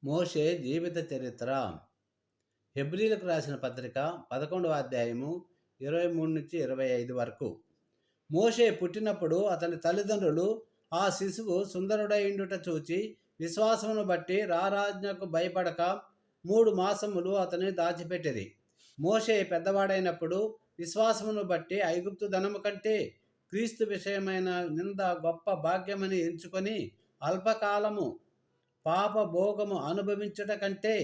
మోషే జీవిత చరిత్ర. హెబ్రీలకు రాసిన పత్రిక 11వ అధ్యాయము 23-25 వరకు. మోషే పుట్టినప్పుడు అతని తల్లిదండ్రులు ఆ శిశువు సుందరుడైండుట చూచి విశ్వాసమును బట్టి రారాజ్ఞకు భయపడక 3 మాసములు అతని దాచిపెట్టిరి. మోషే పెద్దవాడైనప్పుడు విశ్వాసమును బట్టి ఐగుప్తు ధనము కంటే క్రీస్తు విషయమైన నింద గొప్ప భాగ్యమని ఎంచుకొని అల్పకాలము పాప భోగము అనుభవించుట కంటే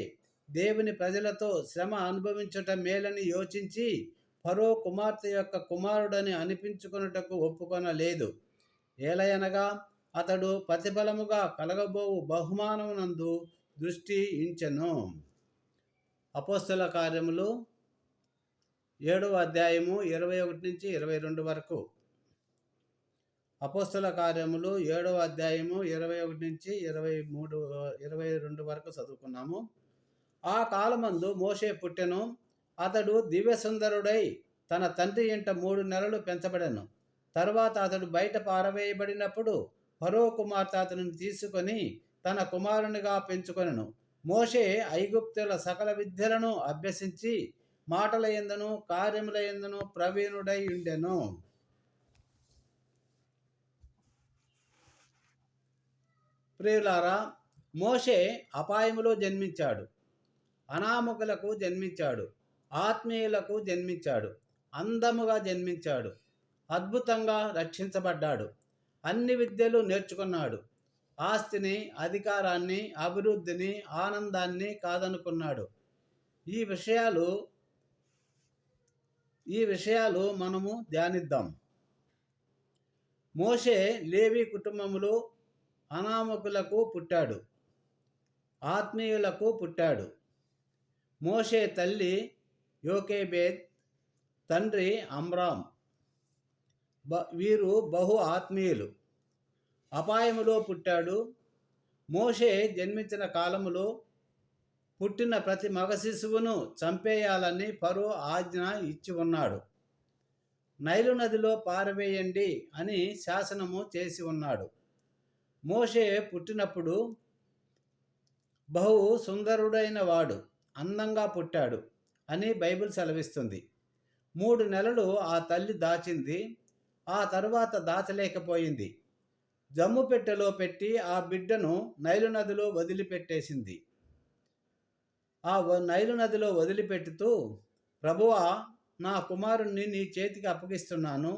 దేవుని ప్రజలతో శ్రమ అనుభవించుట మేలని యోచించి ఫరో కుమార్తె యొక్క కుమారుడని అనిపించుకొనుటకు ఒప్పుకొనలేదు. ఏలయనగా అతడు ప్రతిఫలముగా కలగబోవు బహుమానమునందు దృష్టి ఇంచెను. అపోస్తల కార్యములు 7వ అధ్యాయము 21-22 వరకు. అపోస్తల కార్యములు 7వ అధ్యాయము 21-22 వరకు చదువుకున్నాము. ఆ కాలమందు మోషే పుట్టెను. అతడు దివ్యసుందరుడై తన తండ్రి ఇంట 3 నెలలు పెంచబడెను. తరువాత అతడు బయట పారవేయబడినప్పుడు ఫరో కుమార్తె అతనిని తీసుకొని తన కుమారునిగా పెంచుకొనెను. మోషే ఐగుప్తుల సకల విద్యలను అభ్యసించి మాటల యందును కార్యముల యందును ప్రవీణుడై ఉండెను. ప్రియులారా, మోషే అపాయములో జన్మించాడు, అనామకులకు జన్మించాడు, ఆత్మీయులకు జన్మించాడు, అందముగా జన్మించాడు, అద్భుతంగా రక్షించబడ్డాడు, అన్ని విద్యలు నేర్చుకున్నాడు, ఆస్తిని, అధికారాన్ని, అభివృద్ధిని, ఆనందాన్ని కాదనుకున్నాడు. ఈ విషయాలు మనము ధ్యానిద్దాం. మోషే లేవి కుటుంబములో అనామకులకు పుట్టాడు, ఆత్మీయులకు పుట్టాడు. మోషే తల్లి యోకేబేద్, తండ్రి అమ్రామ్. వీరు బహు ఆత్మీయులు. అపాయములో పుట్టాడు. మోషే జన్మించిన కాలములో పుట్టిన ప్రతి మగ శిశువును చంపేయాలని ఫరో ఆజ్ఞ ఇచ్చి ఉన్నాడు. నైలు నదిలో పారవేయండి అని శాసనము చేసి ఉన్నాడు. మోషే పుట్టినప్పుడు బహు సుందరుడైన వాడు, అందంగా పుట్టాడు అని బైబిల్ సెలవిస్తుంది. 3 నెలలు ఆ తల్లి దాచింది. ఆ తరువాత దాచలేకపోయింది. జమ్ము పెట్టెలో పెట్టి ఆ బిడ్డను నైలు నదిలో వదిలిపెట్టేసింది. ఆ నైలు నదిలో వదిలిపెట్టుతూ, ప్రభువా, నా కుమారుణ్ణి నీ చేతికి అప్పగిస్తున్నాను,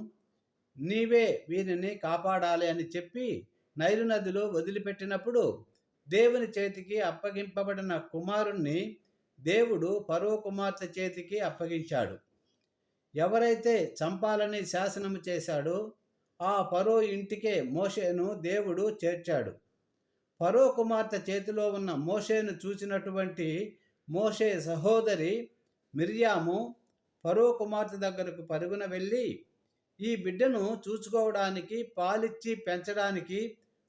నీవే వీరిని కాపాడాలి అని చెప్పి నైలు నదిలో వదిలిపెట్టినప్పుడు దేవుని చేతికి అప్పగింపబడిన కుమారుణ్ణి దేవుడు ఫరో కుమార్తె చేతికి అప్పగించాడు. ఎవరైతే చంపాలని శాసనము చేశాడో ఆ ఫరో ఇంటికే మోషేను దేవుడు చేర్చాడు. ఫరో కుమార్తె చేతిలో ఉన్న మోషేను చూసినటువంటి మోషే సహోదరి మిర్యాము ఫరో కుమార్తె దగ్గరకు పరుగున వెళ్ళి, ఈ బిడ్డను చూసుకోవడానికి, పాలిచ్చి పెంచడానికి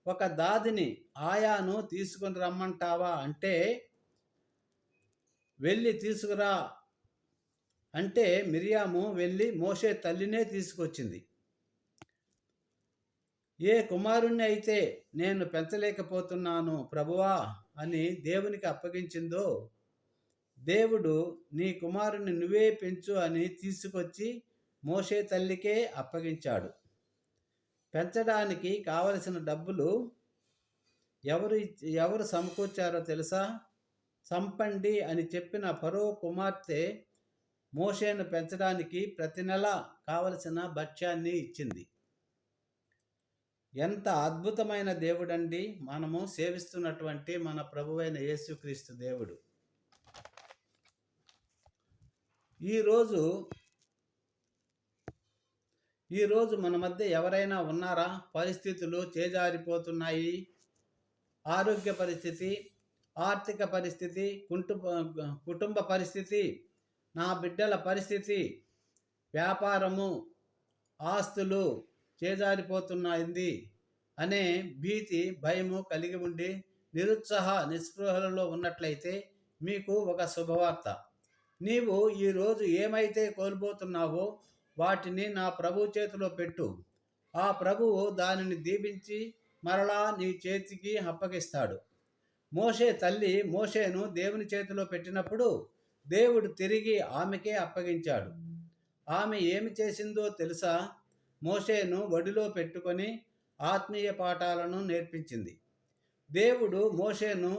ఒక దాదిని, ఆయాను తీసుకుని రమ్మంటావా అంటే, వెళ్ళి తీసుకురా అంటే మిర్యాము వెళ్ళి మోషే తల్లినే తీసుకొచ్చింది. ఏ కుమారుణ్ణి అయితే నేను పెంచలేకపోతున్నాను ప్రభువా అని దేవునికి అప్పగించిందో, దేవుడు నీ కుమారుణ్ణి నువ్వే పెంచు అని తీసుకొచ్చి మోషే తల్లికే అప్పగించాడు. పెంచడానికి కావలసిన డబ్బులు ఎవరు సమకూర్చారో తెలుసా? చంపండి అని చెప్పిన ఫరో కుమార్తె మోషేను పెంచడానికి ప్రతి నెల కావలసిన భక్ష్యాన్ని ఇచ్చింది. ఎంత అద్భుతమైన దేవుడండి మనము సేవిస్తున్నటువంటి మన ప్రభువైన యేసుక్రీస్తు దేవుడు. ఈరోజు మన మధ్య ఎవరైనా ఉన్నారా? పరిస్థితులు చేజారిపోతున్నాయి. ఆరోగ్య పరిస్థితి, ఆర్థిక పరిస్థితి, కుటుంబ పరిస్థితి, నా బిడ్డల పరిస్థితి, వ్యాపారము, ఆస్తులు చేజారిపోతున్నాయింది అనే భీతి, భయము కలిగి ఉండి నిస్పృహలలో ఉన్నట్లయితే మీకు ఒక శుభవార్త. నీవు ఈరోజు ఏమైతే కోల్పోతున్నావో వాటిని నా ప్రభు చేతిలో పెట్టు. ఆ ప్రభువు దానిని దీవించి మరలా నీ చేతికి అప్పగిస్తాడు. మోషే తల్లి మోషేను దేవుని చేతిలో పెట్టినప్పుడు దేవుడు తిరిగి ఆమెకే అప్పగించాడు. ఆమె ఏమి చేసిందో తెలుసా? మోషేను ఒడిలో పెట్టుకొని ఆత్మీయ పాఠాలను నేర్పించింది. దేవుడు మోషేను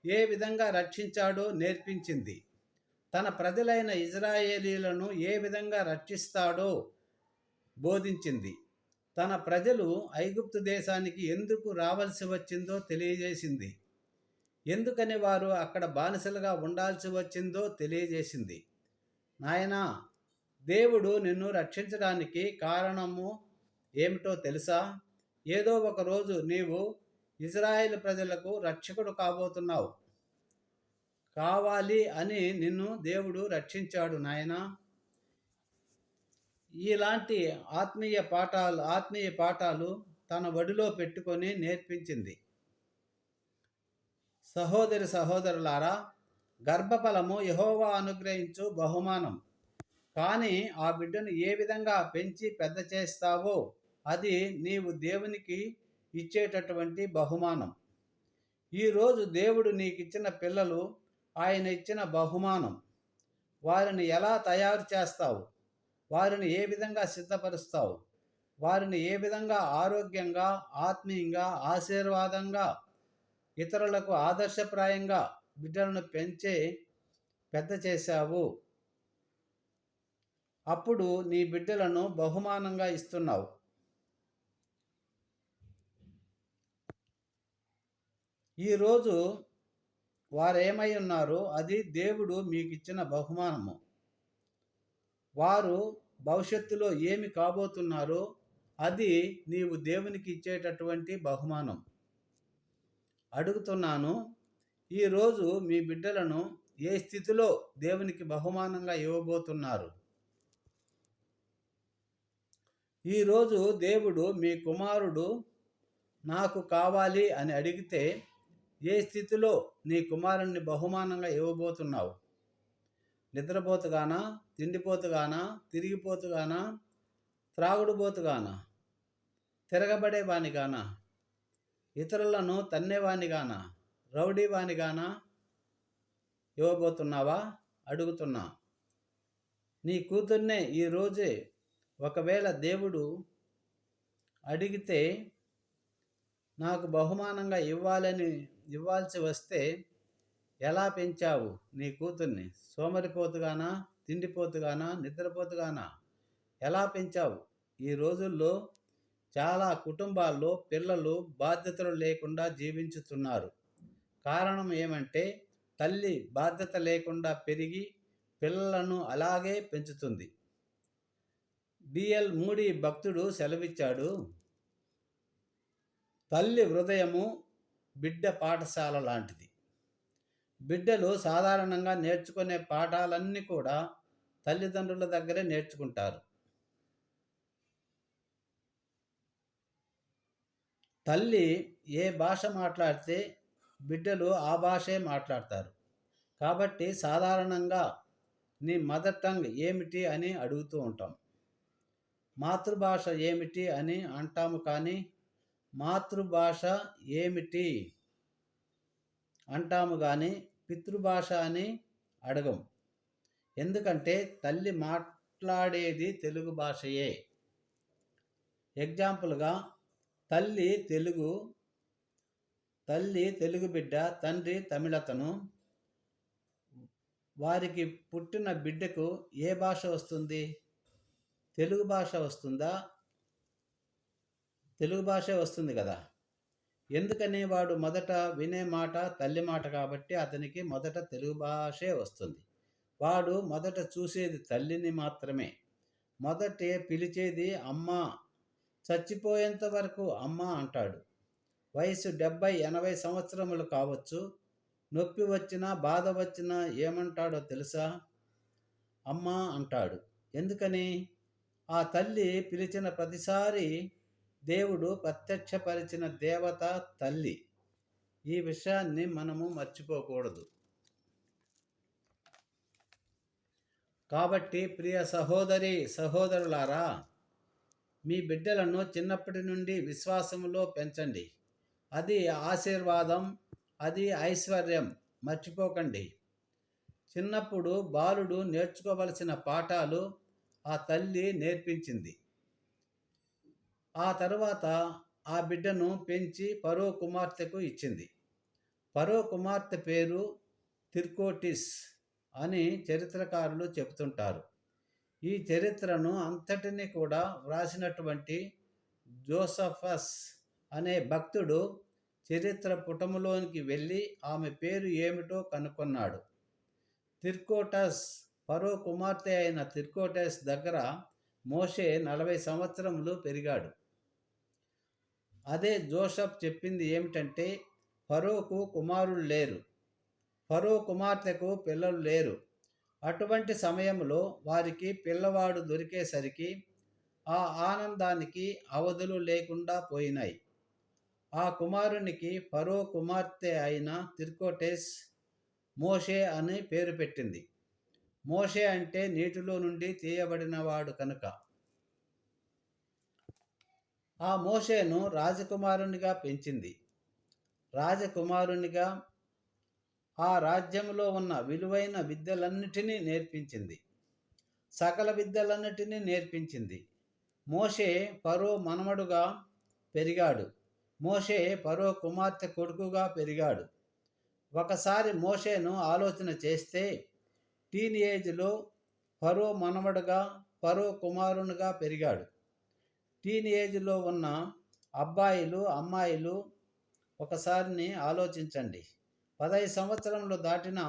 ఏ విధంగా రక్షించాడో నేర్పించింది. తన ప్రజలైన ఇజ్రాయేలీలను ఏ విధంగా రక్షిస్తాడో బోధించింది. తన ప్రజలు ఐగుప్తు దేశానికి ఎందుకు రావాల్సి వచ్చిందో తెలియజేసింది. ఎందుకని వారు అక్కడ బానిసలుగా ఉండాల్సి వచ్చిందో తెలియజేసింది. నాయనా, దేవుడు నిన్ను రక్షించడానికి కారణము ఏమిటో తెలుసా? ఏదో ఒక రోజు నీవు ఇజ్రాయేల్ ప్రజలకు రక్షకుడు కాబోతున్నావు. కావాలి అని నిన్ను దేవుడు రక్షించాడు నాయనా. ఇలాంటి ఆత్మీయ పాఠాలు తన ఒడిలో పెట్టుకొని నేర్పించింది. సహోదరులారా, గర్భఫలము యెహోవా అనుగ్రహించు బహుమానం. కానీ ఆ బిడ్డను ఏ విధంగా పెంచి పెద్ద చేస్తావో అది నీవు దేవునికి ఇచ్చేటటువంటి బహుమానం. ఈరోజు దేవుడు నీకిచ్చిన పిల్లలు ఆయన ఇచ్చిన బహుమానం. వారిని ఎలా తయారు చేస్తావు? వారిని ఏ విధంగా సిద్ధపరుస్తావు? వారిని ఏ విధంగా ఆరోగ్యంగా, ఆత్మీయంగా, ఆశీర్వాదంగా, ఇతరులకు ఆదర్శప్రాయంగా బిడ్డలను పెద్ద చేశావు? అప్పుడు నీ బిడ్డలను బహుమానంగా ఇస్తున్నావు. ఈరోజు వారేమై ఉన్నారో అది దేవుడు మీకు ఇచ్చిన బహుమానము. వారు భవిష్యత్తులో ఏమి కాబోతున్నారో అది నీవు దేవునికి ఇచ్చేటటువంటి బహుమానం. అడుగుతున్నాను, ఈరోజు మీ బిడ్డలను ఏ స్థితిలో దేవునికి బహుమానంగా ఇవ్వబోతున్నారు? ఈరోజు దేవుడు మీ కుమారుడు నాకు కావాలి అని అడిగితే ఏ స్థితిలో నీ కుమారుణ్ణి బహుమానంగా ఇవ్వబోతున్నావు? నిద్రపోతుగానా, తిండిపోతుగానా, తిరిగిపోతుగానా, త్రాగుడుబోతుగానా, తిరగబడేవానిగానా, ఇతరులను తన్నేవానిగానా, రౌడీవానిగానా ఇవ్వబోతున్నావా? అడుగుతున్నా. నీ కూతుర్నే ఈరోజే ఒకవేళ దేవుడు అడిగితే నాకు బహుమానంగా ఇవ్వాల్సి వస్తే ఎలా పెంచావు నీ కూతుర్ని? సోమరిపోతుగానా, తిండిపోతుగానా, నిద్రపోతుగానా ఎలా పెంచావు? ఈ రోజుల్లో చాలా కుటుంబాల్లో పిల్లలు బాధ్యతలు లేకుండా జీవించుతున్నారు. కారణం ఏమంటే తల్లి బాధ్యత లేకుండా పెరిగి పిల్లలను అలాగే పెంచుతుంది. డిఎల్ మూడీ భక్తుడు సెలవిచ్చాడు, తల్లి హృదయము బిడ్డ పాఠశాల లాంటిది. బిడ్డలు సాధారణంగా నేర్చుకునే పాఠాలన్నీ కూడా తల్లిదండ్రుల దగ్గరే నేర్చుకుంటారు. తల్లి ఏ భాష మాట్లాడితే బిడ్డలు ఆ భాషే మాట్లాడతారు. కాబట్టి సాధారణంగా నీ మదర్ టంగ్ ఏమిటి అని అడుగుతూ ఉంటాం. మాతృభాష ఏమిటి అని అంటాము, కానీ మాతృభాష ఏమిటి అంటాము కానీ పితృభాష అని అడగం. ఎందుకంటే తల్లి మాట్లాడేది తెలుగు భాషయే. ఎగ్జాంపుల్గా తల్లి తెలుగు బిడ్డ, తండ్రి తమిళతను. వారికి పుట్టిన బిడ్డకు ఏ భాష వస్తుంది? తెలుగు భాష వస్తుందా? తెలుగు భాషే వస్తుంది కదా. ఎందుకని? వాడు మొదట వినే మాట తల్లి మాట కాబట్టి అతనికి మొదట తెలుగు భాషే వస్తుంది. వాడు మొదట చూసేది తల్లిని మాత్రమే. మొదటే పిలిచేది అమ్మ. చచ్చిపోయేంత వరకు అమ్మ అంటాడు. వయసు 70-80 సంవత్సరములు కావచ్చు. నొప్పి వచ్చినా బాధ వచ్చినా ఏమంటాడో తెలుసా? అమ్మ అంటాడు. ఎందుకని? ఆ తల్లి పిలిచిన ప్రతిసారి దేవుడు ప్రత్యక్షపరిచిన దేవత తల్లి. ఈ విషయాన్ని మనము మర్చిపోకూడదు. కాబట్టి ప్రియ సహోదరులారా, మీ బిడ్డలను చిన్నప్పటి నుండి విశ్వాసములో పెంచండి. అది ఆశీర్వాదం, అది ఐశ్వర్యం, మర్చిపోకండి. చిన్నప్పుడు బాలుడు నేర్చుకోవలసిన పాఠాలు ఆ తల్లి నేర్పించింది. ఆ తరువాత ఆ బిడ్డను పెంచి ఫరో కుమార్తెకు ఇచ్చింది. ఫరో కుమార్తె పేరు తిర్కోటిస్ అని చరిత్రకారులు చెబుతుంటారు. ఈ చరిత్రను అంతటిని కూడా వ్రాసినటువంటి జోసఫస్ అనే భక్తుడు చరిత్ర పుటములోనికి వెళ్ళి ఆమె పేరు ఏమిటో కనుక్కున్నాడు. తిర్కోటస్, ఫరో కుమార్తె అయిన తిర్కోటస్ దగ్గర మోషే 40 సంవత్సరములు పెరిగాడు. అదే జోసఫ్ చెప్పింది ఏమిటంటే, ఫరోకు కుమారులు లేరు, ఫరో కుమార్తెకు పిల్లలు లేరు. అటువంటి సమయంలో వారికి పిల్లవాడు దొరికేసరికి ఆ ఆనందానికి అవధులు లేకుండా పోయినాయి. ఆ కుమారునికి ఫరో కుమార్తె అయిన తిర్కోటెస్ మోషే అని పేరు పెట్టింది. మోషే అంటే నీటిలో నుండి తీయబడినవాడు కనుక. ఆ మోషేను రాజకుమారునిగా పెంచింది. రాజకుమారునిగా ఆ రాజ్యంలో ఉన్న విలువైన విద్యలన్నిటినీ నేర్పించింది. సకల విద్యలన్నిటినీ నేర్పించింది. మోషే ఫరో మనమడుగా పెరిగాడు. మోషే ఫరో కుమార్తె కొడుకుగా పెరిగాడు. ఒకసారి మోషేను ఆలోచన చేస్తే టీనేజ్లో ఫరో మనవడుగా, ఫరో కుమారునిగా పెరిగాడు. టీనేజ్లో ఉన్న అబ్బాయిలు, అమ్మాయిలు ఒకసారిని ఆలోచించండి. 15 సంవత్సరములు దాటిన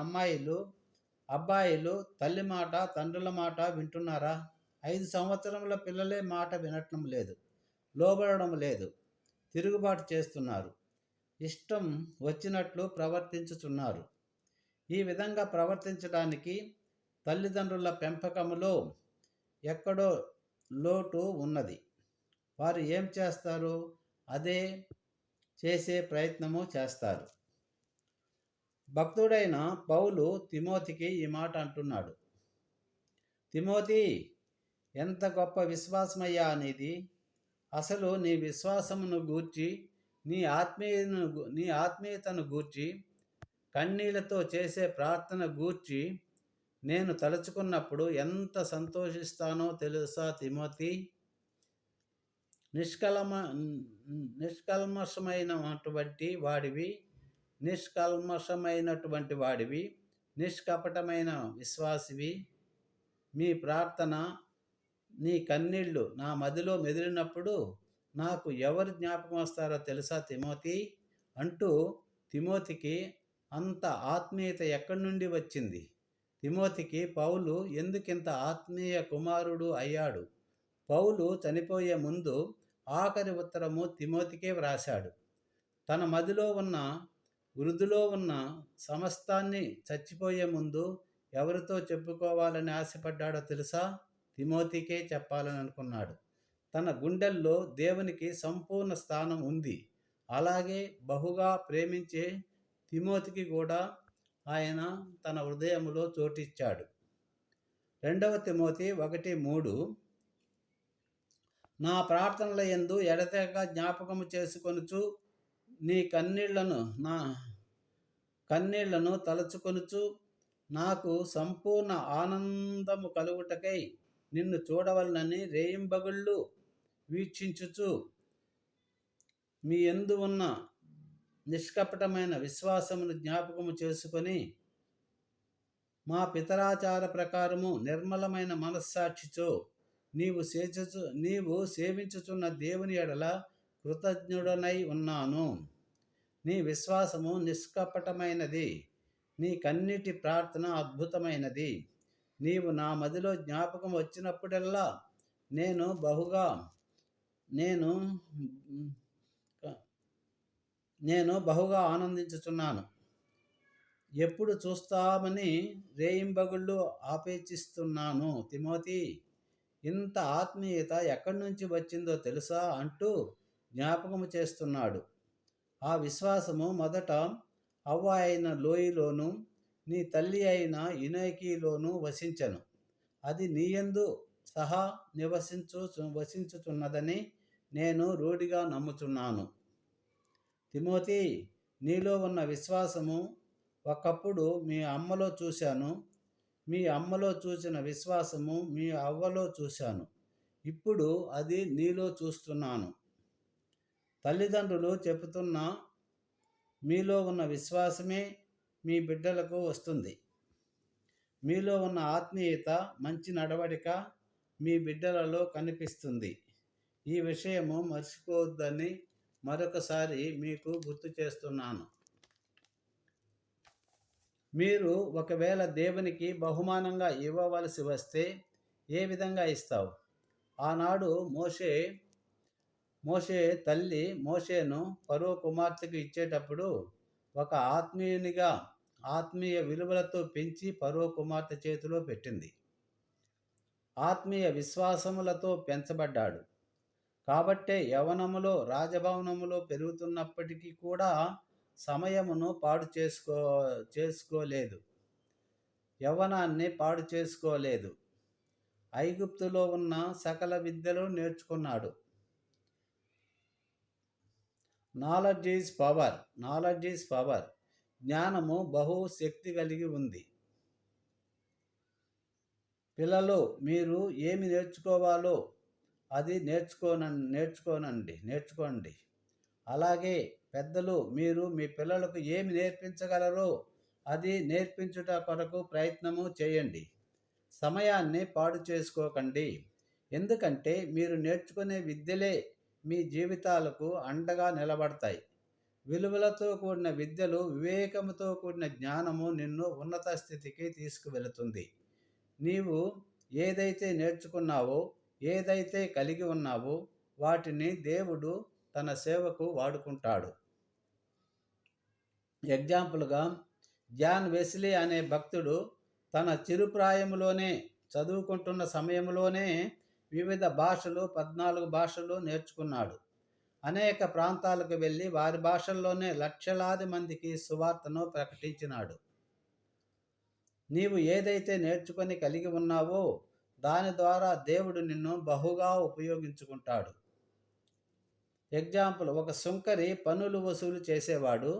అబ్బాయిలు తల్లి మాట, తండ్రుల మాట వింటున్నారా? 5 సంవత్సరముల పిల్లలే మాట వినటం లేదు, లోబడడం లేదు, తిరుగుబాటు చేస్తున్నారు, ఇష్టం వచ్చినట్లు ప్రవర్తించుచున్నారు. ఈ విధంగా ప్రవర్తించడానికి తల్లిదండ్రుల పెంపకములో ఎక్కడో లోటు ఉన్నది. వారు ఏం చేస్తారు? అదే చేసే ప్రయత్నము చేస్తారు. భక్తుడైన పౌలు తిమోతికి ఈ మాట అంటున్నాడు. తిమోతి, ఎంత గొప్ప విశ్వాసమయ్యా నీది! అసలు నీ విశ్వాసమును గూర్చి, నీ ఆత్మీయతను గూర్చి, కన్నీళ్లతో చేసే ప్రార్థన గూర్చి నేను తలుచుకున్నప్పుడు ఎంత సంతోషిస్తానో తెలుసా తిమోతి? నిష్కల్మషమైనటువంటి వాడివి, నిష్కపటమైన విశ్వాసివి. మీ ప్రార్థన, నీ కన్నీళ్లు నా మదిలో మెదిలినప్పుడు నాకు ఎవరు జ్ఞాపకం వస్తారో తెలుసా తిమోతి అంటూ తిమోతికి అంత ఆత్మీయత ఎక్కడి నుండి వచ్చింది? తిమోతికి పౌలు ఎందుకింత ఆత్మీయ కుమారుడు అయ్యాడు? పౌలు చనిపోయే ముందు ఆఖరి ఉత్తరము తిమోతికే వ్రాశాడు. తన మదిలో ఉన్న, వృద్ధిలో ఉన్న సమస్తాన్ని చచ్చిపోయే ముందు ఎవరితో చెప్పుకోవాలని ఆశపడ్డాడో తెలుసా? తిమోతికే చెప్పాలని అనుకున్నాడు. తన గుండెల్లో దేవునికి సంపూర్ణ స్థానం ఉంది. అలాగే బహుగా ప్రేమించే తిమోతికి కూడా ఆయన తన హృదయములో చోటిచ్చాడు. 2 తిమోతి 1:3 నా ప్రార్థనల యందు ఎడతెగక జ్ఞాపకము చేసుకొనుచు నా కన్నీళ్లను తలచుకొనుచు నాకు సంపూర్ణ ఆనందము కలుగుటకై నిన్ను చూడవలనని రేయింబగళ్ళు వీక్షించుచు మీ యందు ఉన్న నిష్కపటమైన విశ్వాసమును జ్ఞాపకము చేసుకొని మా పితరాచార ప్రకారము నిర్మలమైన మనస్సాక్షితో నీవు సేవించుచున్న దేవుని ఎడల కృతజ్ఞుడనై ఉన్నాను. నీ విశ్వాసము నిష్కపటమైనది, నీ కన్నిటి ప్రార్థన అద్భుతమైనది. నీవు నా మదిలో జ్ఞాపకం వచ్చినప్పుడల్లా నేను బహుగా ఆనందించుచున్నాను. ఎప్పుడు చూస్తామని రేయింబగుళ్ళు ఆపేక్షిస్తున్నాను. తిమోతి, ఇంత ఆత్మీయత ఎక్కడి నుంచి వచ్చిందో తెలుసా అంటూ జ్ఞాపకము చేస్తున్నాడు. ఆ విశ్వాసము మొదట అవ్వ అయిన లోయలోను, నీ తల్లి అయిన యునైకీలోను వసించెను. అది నీయందు సహా వసించుచున్నదని నేను రూఢిగా నమ్ముచున్నాను. తిమోతి, నీలో ఉన్న విశ్వాసము ఒకప్పుడు మీ అమ్మలో చూశాను. మీ అమ్మలో చూసిన విశ్వాసము మీ అవ్వలో చూశాను. ఇప్పుడు అది నీలో చూస్తున్నాను. తల్లిదండ్రులు చెబుతున్న మీలో ఉన్న విశ్వాసమే మీ బిడ్డలకు వస్తుంది. మీలో ఉన్న ఆత్మీయత, మంచి నడవడిక మీ బిడ్డలలో కనిపిస్తుంది. ఈ విషయము మర్చిపోవద్దని మరొకసారి మీకు గుర్తు చేస్తున్నాను. మీరు ఒకవేళ దేవునికి బహుమానంగా ఇవ్వవలసి వస్తే ఏ విధంగా ఇస్తావు? ఆనాడు మోషే తల్లి మోషేను ఫరో కుమార్తెకు ఇచ్చేటప్పుడు ఒక ఆత్మీయ విలువలతో పెంచి ఫరో కుమార్తె చేతిలో పెట్టింది. ఆత్మీయ విశ్వాసములతో పెంచబడ్డాడు. కాబట్టే యవ్వనములో రాజభవనములో పెరుగుతున్నప్పటికీ కూడా సమయమును పాడు చేసుకోలేదు. యవ్వనాన్ని పాడు చేసుకోలేదు. ఐగుప్తులో ఉన్న సకల విద్యలు నేర్చుకున్నాడు. Knowledge is power. జ్ఞానము బహు శక్తి కలిగి ఉంది. పిల్లలు, మీరు ఏమి నేర్చుకోవాలో అది నేర్చుకోండి. అలాగే పెద్దలు, మీరు మీ పిల్లలకు ఏమి నేర్పించగలరో అది నేర్పించుట కొరకు ప్రయత్నము చేయండి. సమయాన్ని పాడు చేసుకోకండి. ఎందుకంటే మీరు నేర్చుకునే విద్యలే మీ జీవితాలకు అండగా నిలబడతాయి. విలువలతో కూడిన విద్యలు, వివేకముతో కూడిన జ్ఞానము నిన్ను ఉన్నత స్థితికి తీసుకువెళుతుంది. నీవు ఏదైతే నేర్చుకున్నావో, ఏదైతే కలిగి ఉన్నావో వాటిని దేవుడు తన సేవకు వాడుకుంటాడు. ఎగ్జాంపుల్గా జాన్ వెస్లీ అనే భక్తుడు తన చిరుప్రాయములోనే, చదువుకుంటున్న సమయంలోనే వివిధ భాషలు 14 భాషలు నేర్చుకున్నాడు. అనేక ప్రాంతాలకు వెళ్ళి వారి భాషల్లోనే లక్షలాది మందికి సువార్తను ప్రకటించినాడు. నీవు ఏదైతే నేర్చుకొని కలిగి ఉన్నావో దాని ద్వారా దేవుడు నిన్ను బహుగా ఉపయోగించుకుంటాడు. ఎగ్జాంపుల్, ఒక సుంకరి పన్నులు వసూలు చేసేవాడు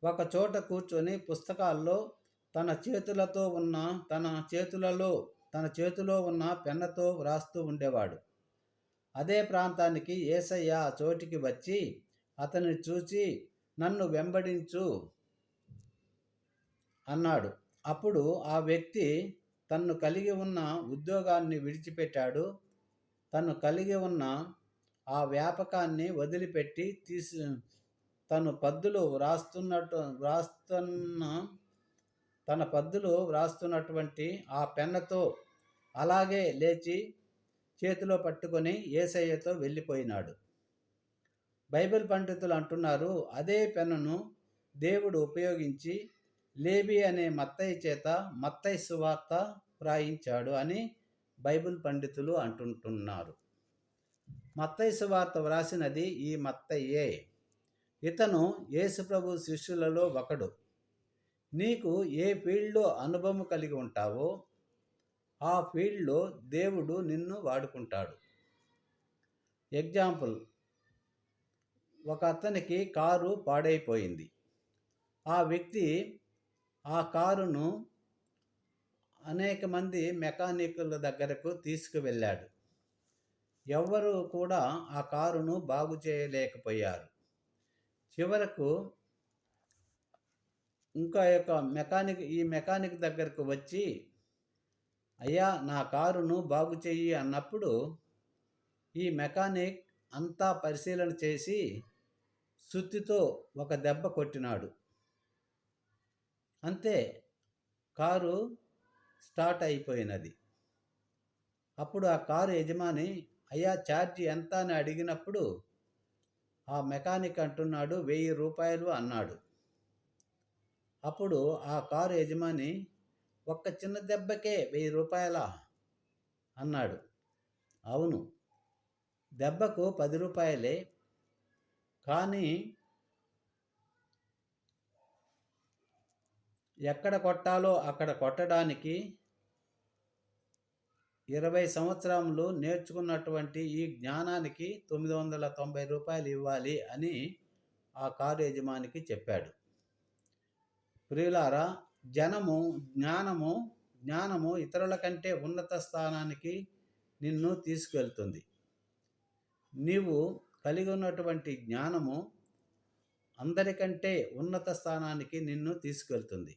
ఒక చోట కూర్చొని పుస్తకాల్లో తన చేతిలో ఉన్న పెన్నుతో వ్రాస్తూ ఉండేవాడు. అదే ప్రాంతానికి యేసయ్య ఆ చోటికి వచ్చి అతన్ని చూచి, నన్ను వెంబడించు అన్నాడు. అప్పుడు ఆ వ్యక్తి తన్ను కలిగి ఉన్న ఉద్యోగాన్ని విడిచిపెట్టాడు. తను కలిగి ఉన్న ఆ వ్యాపకాన్ని వదిలిపెట్టి తన పద్దులు వ్రాస్తున్నటువంటి ఆ పెన్నుతో అలాగే లేచి చేతిలో పట్టుకొని యేసయ్యతో వెళ్ళిపోయినాడు. బైబిల్ పండితులు అంటున్నారు, అదే పెన్నును దేవుడు ఉపయోగించి లేవి అనే మత్తయి చేత మత్తయి సువార్త వ్రాయించాడు అని బైబిల్ పండితులు అంటుంటున్నారు. మత్తయి సువార్త వ్రాసినది ఈ మత్తయ్యే. ఇతను యేసుప్రభు శిష్యులలో ఒకడు. నీకు ఏ ఫీల్డ్లో అనుభవం కలిగి ఉంటావో ఆ ఫీల్డ్లో దేవుడు నిన్ను వాడుకుంటాడు. ఎగ్జాంపుల్, ఒక అతనికి కారు పాడైపోయింది. ఆ వ్యక్తి ఆ కారును అనేక మంది మెకానికుల దగ్గరకు తీసుకువెళ్ళాడు. ఎవ్వరూ కూడా ఆ కారును బాగు చేయలేకపోయారు. చివరకు ఈ మెకానిక్ దగ్గరకు వచ్చి, అయ్యా నా కారును బాగు చెయ్యి అన్నప్పుడు ఈ మెకానిక్ అంతా పరిశీలన చేసి సుత్తితో ఒక దెబ్బ కొట్టినాడు. అంతే, కారు స్టార్ట్ అయిపోయినది. అప్పుడు ఆ కారు యజమాని, అయ్యా ఛార్జ్ ఎంత అని అడిగినప్పుడు ఆ మెకానిక్ అంటున్నాడు 1000 రూపాయలు అన్నాడు. అప్పుడు ఆ కారు యజమాని, ఒక్క చిన్న దెబ్బకే 1000 రూపాయలా అన్నాడు. అవును, దెబ్బకు 10 రూపాయలే, కానీ ఎక్కడ కొట్టాలో అక్కడ కొట్టడానికి 20 సంవత్సరములు నేర్చుకున్నటువంటి ఈ జ్ఞానానికి 990 రూపాయలు ఇవ్వాలి అని ఆ కారు యజమానికి చెప్పాడు. ప్రియులారా, జనము జ్ఞానము జ్ఞానము ఇతరుల కంటే ఉన్నత స్థానానికి నిన్ను తీసుకెళ్తుంది. నీవు కలిగి ఉన్నటువంటి జ్ఞానము అందరికంటే ఉన్నత స్థానానికి నిన్ను తీసుకెళ్తుంది,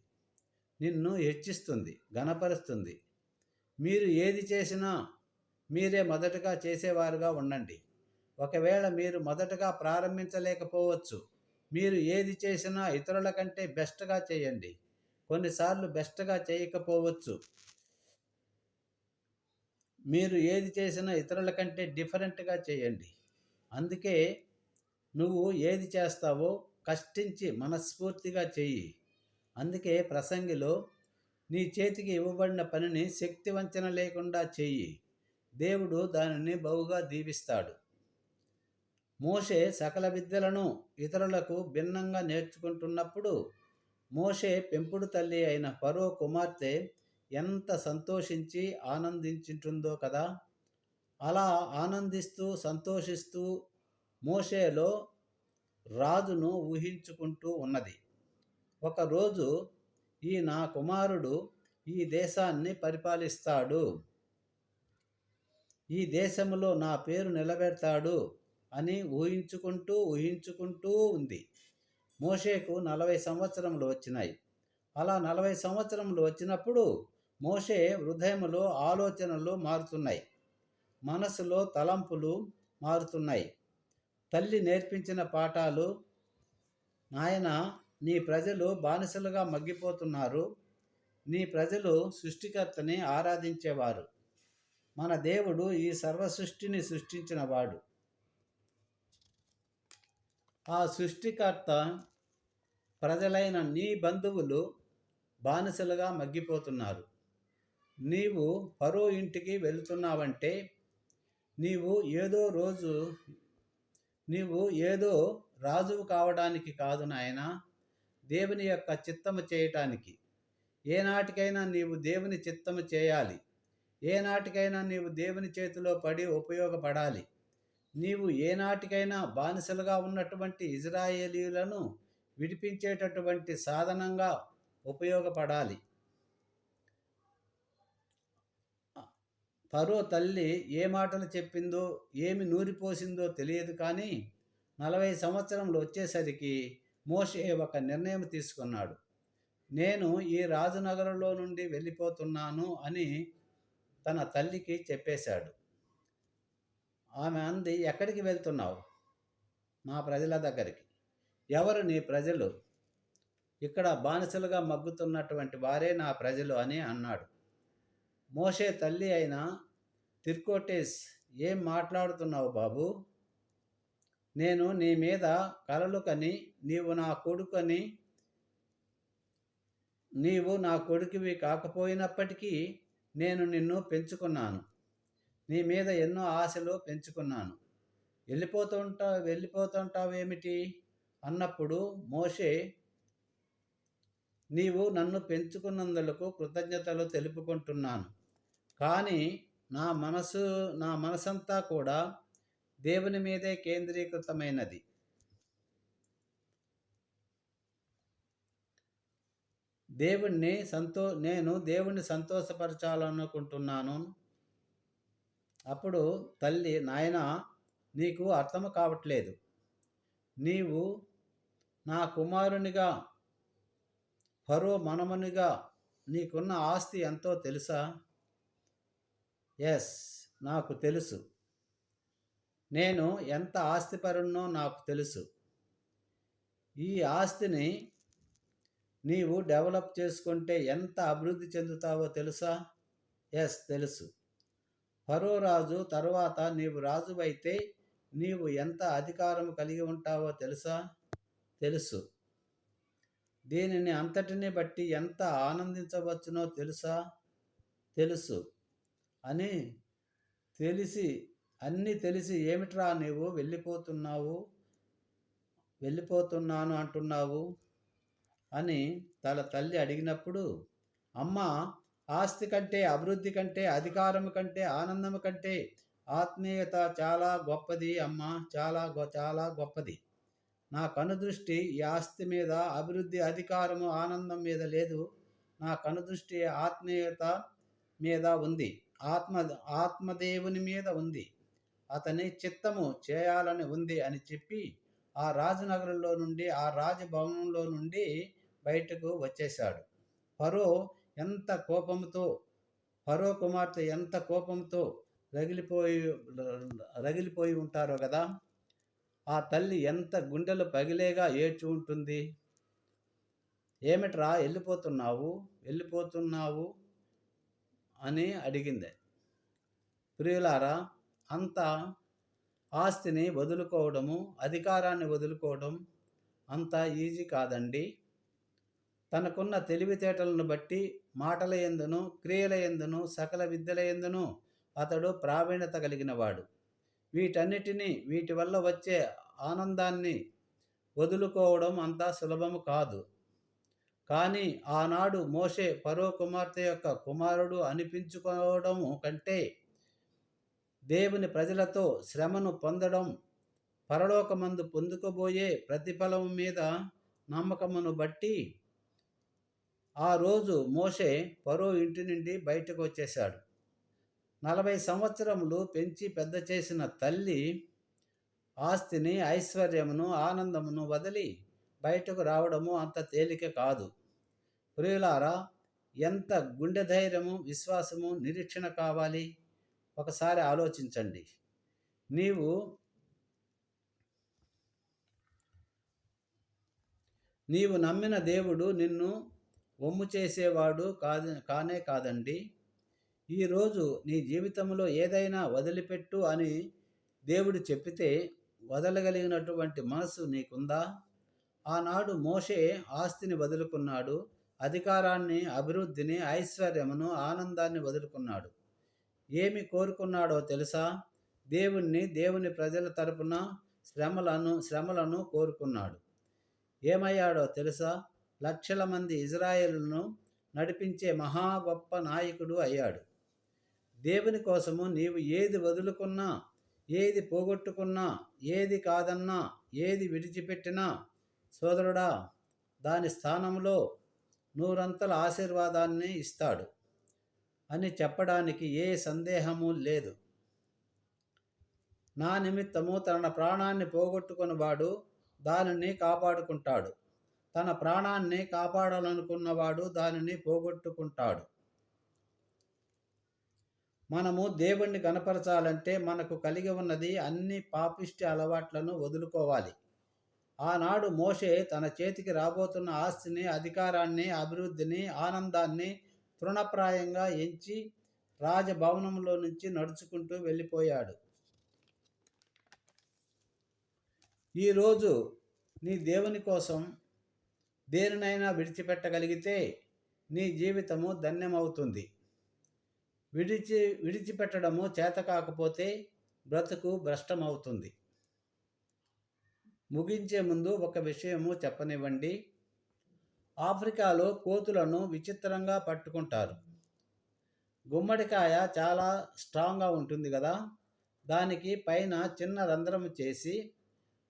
నిన్ను హెచ్చిస్తుంది, ఘనపరుస్తుంది. మీరు ఏది చేసినా మీరే మొదటగా చేసేవారుగా ఉండండి. ఒకవేళ మీరు మొదటగా ప్రారంభించలేకపోవచ్చు. మీరు ఏది చేసినా ఇతరుల కంటే బెస్ట్గా చేయండి. కొన్నిసార్లు బెస్ట్గా చేయకపోవచ్చు. మీరు ఏది చేసినా ఇతరుల కంటే డిఫరెంట్గా చేయండి. అందుకే నువ్వు ఏది చేస్తావో కష్టించి మనస్ఫూర్తిగా చెయ్యి. అందుకే ప్రసంగిలో నీ చేతికి ఇవ్వబడిన పనిని శక్తి వంచన లేకుండా చెయ్యి, దేవుడు దానిని బహుగా దీవిస్తాడు. మోషే సకల విద్యలను ఇతరులకు భిన్నంగా నేర్చుకుంటున్నప్పుడు మోషే పెంపుడు తల్లి అయిన ఫరో కుమార్తె ఎంత సంతోషించి ఆనందించుంటుందో కదా. అలా ఆనందిస్తూ సంతోషిస్తూ మోషేలో రాజును ఊహించుకుంటూ ఉన్నది. ఒకరోజు ఈ నా కుమారుడు ఈ దేశాన్ని పరిపాలిస్తాడు, ఈ దేశంలో నా పేరు నిలబెడతాడు అని ఊహించుకుంటూ ఉంది. మోషేకు 40 సంవత్సరములు వచ్చినాయి. అలా 40 సంవత్సరములు వచ్చినప్పుడు మోషే హృదయంలో ఆలోచనలు మారుతున్నాయి, మనసులో తలంపులు మారుతున్నాయి. తల్లి నేర్పించిన పాఠాలు, నాయన నీ ప్రజలు బానిసలుగా మగ్గిపోతున్నారు, నీ ప్రజలు సృష్టికర్తని ఆరాధించేవారు, మన దేవుడు ఈ సర్వ సృష్టిని సృష్టించినవాడు, ఆ సృష్టికర్త ప్రజలైన నీ బంధువులు బానిసలుగా మగ్గిపోతున్నారు. నీవు ఫరో ఇంటికి వెళుతున్నావంటే నీవు ఏదో రాజువు కావడానికి కాదు నాయన, దేవుని యొక్క చిత్తము చేయటానికి. ఏనాటికైనా నీవు దేవుని చిత్తము చేయాలి, ఏనాటికైనా నీవు దేవుని చేతిలో పడి ఉపయోగపడాలి. నీవు ఏనాటికైనా బానిసలుగా ఉన్నటువంటి ఇజ్రాయేలీయులను విడిపించేటటువంటి సాధనంగా ఉపయోగపడాలి. ఫరో తల్లి ఏ మాటలు చెప్పిందో, ఏమి నూరిపోసిందో తెలియదు, కానీ 40 సంవత్సరములు వచ్చేసరికి మోషే ఒక నిర్ణయం తీసుకున్నాడు. నేను ఈ రాజునగరంలో నుండి వెళ్ళిపోతున్నాను అని తన తల్లికి చెప్పేశాడు. ఆమె అంది, ఎక్కడికి వెళ్తున్నావు? నా ప్రజల దగ్గరికి. ఎవరు నీ ప్రజలు? ఇక్కడ బానిసలుగా మగ్గుతున్నటువంటి వారే నా ప్రజలు అని అన్నాడు. మోషే తల్లి అయిన తిర్కోటేస్, ఏం మాట్లాడుతున్నావు బాబు? నేను నీ మీద కలలు కని నీవు నా కొడుకువి కాకపోయినప్పటికీ నేను నిన్ను పెంచుకున్నాను, నీ మీద ఎన్నో ఆశలు పెంచుకున్నాను. వెళ్ళిపోతుంటావేమిటి అన్నప్పుడు మోషే, నీవు నన్ను పెంచుకున్నందులకు కృతజ్ఞతలు తెలుపుకుంటున్నాను, కానీ నా మనసంతా కూడా దేవుని మీదే కేంద్రీకృతమైనది. నేను దేవుణ్ణి సంతోషపరచాలనుకుంటున్నాను. అప్పుడు తల్లి, నాయనా, నీకు అర్థం కావట్లేదు. నీవు నా కుమారునిగా, ఫరో మనమనిగా నీకున్న ఆస్తి ఎంతో తెలుసా? ఎస్, నాకు తెలుసు. నేను ఎంత ఆస్తిపరున్నో నాకు తెలుసు. ఈ ఆస్తిని నీవు డెవలప్ చేసుకుంటే ఎంత అభివృద్ధి చెందుతావో తెలుసా? ఎస్, తెలుసు. ఫరో రాజు తరువాత నీవు రాజువైతే నీవు ఎంత అధికారం కలిగి ఉంటావో తెలుసా? తెలుసు. దీనిని అంతటిని బట్టి ఎంత ఆనందించవచ్చునో తెలుసా? తెలుసు. అన్నీ తెలిసి ఏమిట్రా నీవు వెళ్ళిపోతున్నాను అంటున్నావు అని తల్లి అడిగినప్పుడు, అమ్మ, ఆస్తి కంటే, అభివృద్ధి కంటే, అధికారం కంటే, ఆనందం కంటే ఆత్మీయత చాలా గొప్పది అమ్మ, చాలా చాలా గొప్పది. నా కనుదృష్టి ఈ ఆస్తి మీద, అభివృద్ధి, అధికారము, ఆనందం మీద లేదు. నా కనుదృష్టి ఆత్మీయత మీద ఉంది. ఆత్మదేవుని మీద ఉంది. అతని చిత్తము చేయాలని ఉంది అని చెప్పి ఆ రాజనగరంలో నుండి, ఆ రాజభవనంలో నుండి బయటకు వచ్చేశాడు. ఫరో ఎంత కోపంతో ఫరో కుమార్తె ఎంత కోపంతో రగిలిపోయి రగిలిపోయి ఉంటారో కదా. ఆ తల్లి ఎంత గుండెలు పగిలేగా ఏడ్చి ఉంటుంది. ఏమిట్రా వెళ్ళిపోతున్నావు అని అడిగింది. ప్రియులారా, అంత ఆస్తిని వదులుకోవడము, అధికారాన్ని వదులుకోవడం అంత ఈజీ కాదండి. తనకున్న తెలివితేటలను బట్టి మాటల యందును, క్రియల యందును, సకల విద్యల యందును అతడు ప్రావీణ్యత కలిగినవాడు. వీటి వల్ల వచ్చే ఆనందాన్ని వదులుకోవడం అంత సులభము కాదు. కానీ ఆనాడు మోషే ఫరో కుమార్తె యొక్క కుమారుడు అనిపించుకోవడము కంటే దేవుని ప్రజలతో శ్రమను పొందడం, పరలోకమందు పొందుకోబోయే ప్రతిఫలం మీద నమ్మకమును బట్టి ఆ రోజు మోషే ఫరో ఇంటి నుండి బయటకు వచ్చేశాడు. 40 సంవత్సరములు పెంచి పెద్ద చేసిన తల్లి ఆస్తిని, ఐశ్వర్యమును, ఆనందమును వదిలి బయటకు రావడము అంత తేలిక కాదు. ప్రియులారా, ఎంత గుండె ధైర్యము, విశ్వాసము, నిరీక్షణ కావాలి? ఒకసారి ఆలోచించండి. నీవు నమ్మిన దేవుడు నిన్ను వమ్ము చేసేవాడు కాదండి. ఈరోజు నీ జీవితంలో ఏదైనా వదిలిపెట్టు అని దేవుడు చెప్పితే వదలగలిగినటువంటి మనసు నీకుందా? ఆనాడు మోషే ఆస్తిని వదులుకున్నాడు, అధికారాన్ని, అభివృద్ధిని, ఐశ్వర్యమును, ఆనందాన్ని వదులుకున్నాడు. ఏమి కోరుకున్నాడో తెలుసా? దేవుని ప్రజల తరపున శ్రమలను కోరుకున్నాడు. ఏమయ్యాడో తెలుసా? లక్షల మంది ఇజ్రాయేలును నడిపించే మహా గొప్ప నాయకుడు అయ్యాడు. దేవుని కోసము నీవు ఏది వదులుకున్నా, ఏది పోగొట్టుకున్నా, ఏది కాదన్నా, ఏది విడిచిపెట్టినా సోదరుడా, దాని స్థానంలో నూరంతల ఆశీర్వాదాన్ని ఇస్తాడు అని చెప్పడానికి ఏ సందేహము లేదు. నా నిమిత్తము తన ప్రాణాన్ని పోగొట్టుకున్నవాడు దానిని కాపాడుకుంటాడు. తన ప్రాణాన్ని కాపాడాలనుకున్నవాడు దానిని పోగొట్టుకుంటాడు. మనము దేవుణ్ణి కనపరచాలంటే మనకు కలిగి ఉన్నది అన్ని పాపిష్టి అలవాట్లను వదులుకోవాలి. ఆనాడు మోషే తన చేతికి రాబోతున్న ఆస్తిని, అధికారాన్ని, అభివృద్ధిని, ఆనందాన్ని తృణప్రాయంగా ఎంచి రాజభవనంలో నుంచి నడుచుకుంటూ వెళ్ళిపోయాడు. ఈరోజు నీ దేవుని కోసం దేనినైనా విడిచిపెట్టగలిగితే నీ జీవితము ధన్యమవుతుంది. విడిచిపెట్టడము చేత కాకపోతే బ్రతుకు భ్రష్టమవుతుంది. ముగించే ముందు ఒక విషయము చెప్పనివ్వండి. ఆఫ్రికాలో కోతులను విచిత్రంగా పట్టుకుంటారు. గుమ్మడికాయ చాలా స్ట్రాంగ్గా ఉంటుంది కదా. దానికి పైన చిన్న రంధ్రము చేసి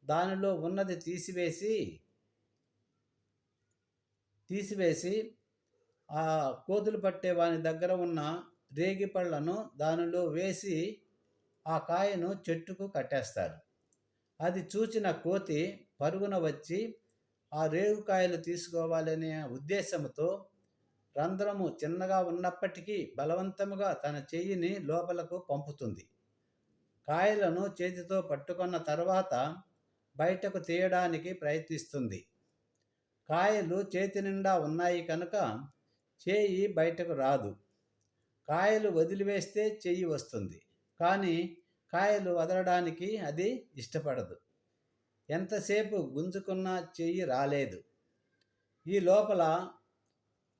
దానిలో ఉన్నది తీసివేసి ఆ కోతులు పట్టే వాని దగ్గర ఉన్న రేగిపళ్ళను దానిలో వేసి ఆ కాయను చెట్టుకు కట్టేస్తారు. అది చూచిన కోతి పరుగున వచ్చి ఆ రేగుకాయలు తీసుకోవాలనే ఉద్దేశంతో రంధ్రము చిన్నగా ఉన్నప్పటికీ బలవంతముగా తన చెయ్యిని లోపలకు పంపుతుంది. కాయలను చేతితో పట్టుకున్న తర్వాత బయటకు తీయడానికి ప్రయత్నిస్తుంది. కాయలు చేతి నిండా ఉన్నాయి కనుక చేయి బయటకు రాదు. కాయలు వదిలివేస్తే చెయ్యి వస్తుంది, కానీ కాయలు వదలడానికి అది ఇష్టపడదు. ఎంతసేపు గుంజుకున్నా చెయ్యి రాలేదు. ఈ లోపల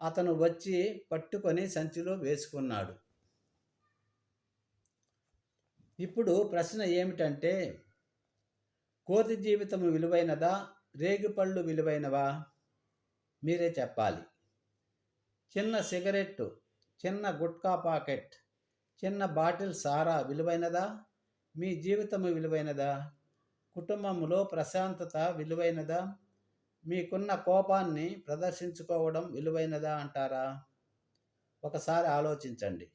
అతను వచ్చి పట్టుకొని సంచిలో వేసుకున్నాడు. ఇప్పుడు ప్రశ్న ఏమిటంటే, కోతి జీవితము విలువైనదా, రేగిపళ్ళు విలువైనవా? మీరే చెప్పాలి. చిన్న సిగరెట్టు, చిన్న గుట్కా పాకెట్, చిన్న బాటిల్ సారా విలువైనదా? మీ జీవితము విలువైనదా? కుటుంబంలో ప్రశాంతత విలువైనదా? మీకున్న కోపాన్ని ప్రదర్శించుకోవడం విలువైనదా అంటారా? ఒకసారి ఆలోచించండి.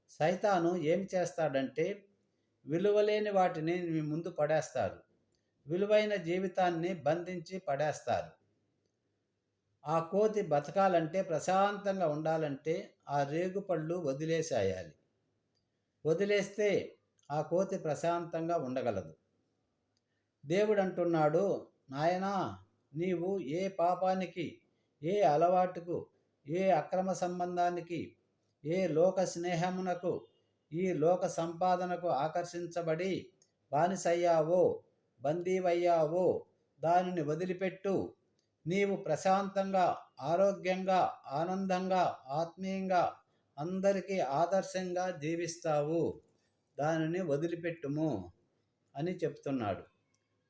సైతాను ఏం చేస్తాడంటే విలువలేని వాటిని మీ ముందు పడేస్తారు. విలువైన జీవితాన్ని బంధించి పడేస్తారు. ఆ కోతి బతకాలంటే, ప్రశాంతంగా ఉండాలంటే ఆ రేగుపళ్ళు వదిలేసేయాలి. వదిలేస్తే ఆ కోతి ప్రశాంతంగా ఉండగలదు. దేవుడు అంటున్నాడు, నాయనా, నీవు ఏ పాపానికి, ఏ అలవాటుకు, ఏ అక్రమ సంబంధానికి, ఏ లోక స్నేహమునకు, ఈ లోక సంపాదనకు ఆకర్షించబడి బానిసయ్యావో, బందీవయ్యావో దానిని వదిలిపెట్టు. నీవు ప్రశాంతంగా, ఆరోగ్యంగా, ఆనందంగా, ఆత్మీయంగా, అందరికీ ఆదర్శంగా జీవిస్తావు. దానిని వదిలిపెట్టుము అని చెప్తున్నాడు.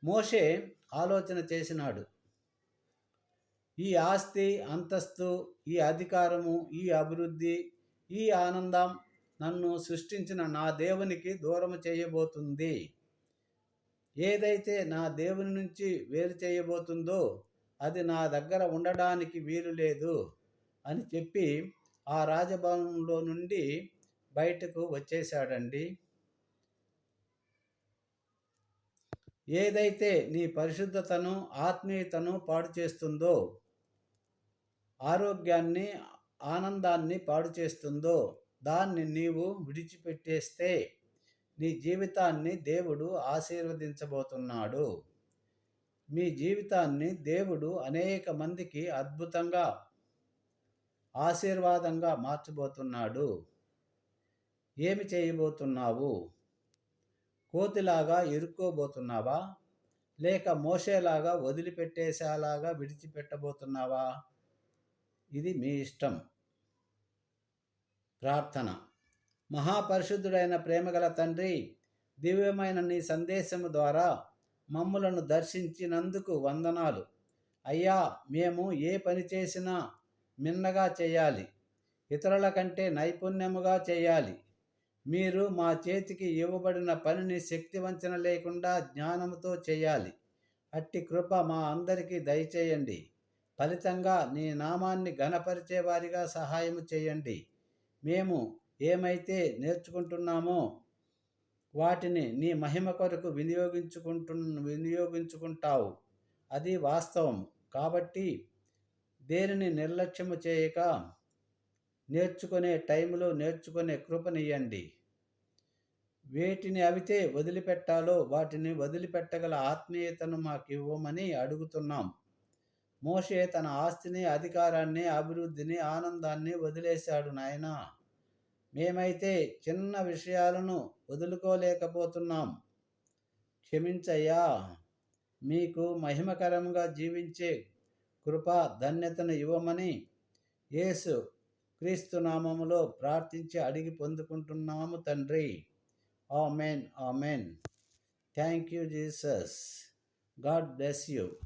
మోషే ఆలోచన చేసినాడు. ఈ ఆస్తి, అంతస్తు, ఈ అధికారము, ఈ అభివృద్ధి, ఈ ఆనందం నన్ను సృష్టించిన నా దేవునికి దూరం చేయబోతుంది. ఏదైతే నా దేవుని నుంచి వేరు చేయబోతుందో అది నా దగ్గర ఉండడానికి వీలు లేదు అని చెప్పి ఆ రాజభవనంలో నుండి బయటకు వచ్చేశాడండి. ఏదైతే నీ పరిశుద్ధతను, ఆత్మీయతను పాడు చేస్తుందో, ఆరోగ్యాన్ని, ఆనందాన్ని పాడు చేస్తుందో దాన్ని నీవు విడిచిపెట్టేస్తే నీ జీవితాన్ని దేవుడు ఆశీర్వదించబోతున్నాడు. మీ జీవితాన్ని దేవుడు అనేక మందికి అద్భుతంగా, ఆశీర్వాదంగా మార్చబోతున్నాడు. ఏమి చేయబోతున్నావు? కోతిలాగా ఇరుక్కోబోతున్నావా? లేక మోషేలాగా వదిలిపెట్టేసేలాగా విడిచిపెట్టబోతున్నావా? ఇది మీ ఇష్టం. ప్రార్థన. మహాపరిశుద్ధుడైన ప్రేమగల తండ్రి, దివ్యమైన నీ సందేశము ద్వారా మమ్ములను దర్శించినందుకు వందనాలు. అయ్యా, మేము ఏ పని చేసినా మిన్నగా చేయాలి, ఇతరుల కంటే నైపుణ్యముగా చేయాలి. మీరు మా చేతికి ఇవ్వబడిన పనిని శక్తివంచన లేకుండా జ్ఞానముతో చేయాలి. అట్టి కృప మా అందరికీ దయచేయండి. ఫలితంగా నీ నామాన్ని ఘనపరిచే వారిగా సహాయము చేయండి. మేము ఏమైతే నేర్చుకుంటున్నామో వాటిని నీ మహిమ కొరకు వినియోగించుకుంటావు. అది వాస్తవం. కాబట్టి దేనిని నిర్లక్ష్యము చేయక నేర్చుకునే టైంలో నేర్చుకునే కృపనియ్యండి. వేటిని అవితే వదిలిపెట్టాలో వాటిని వదిలిపెట్టగల ఆత్మీయతను మాకు ఇవ్వమని అడుగుతున్నాం. మోషే తన ఆస్తిని, అధికారాన్ని, అభివృద్ధిని, ఆనందాన్ని వదిలేశాడు నాయనా. మేమైతే చిన్న విషయాలను వదులుకోలేకపోతున్నాం. క్షమించయ్యా. మీకు మహిమకరంగా జీవించే కృప, ధన్యతను ఇవ్వమని యేసు క్రీస్తు నామములో ప్రార్థించి అడిగి పొందుకుంటున్నాము తండ్రి. Amen, amen. Thank you Jesus. God bless you.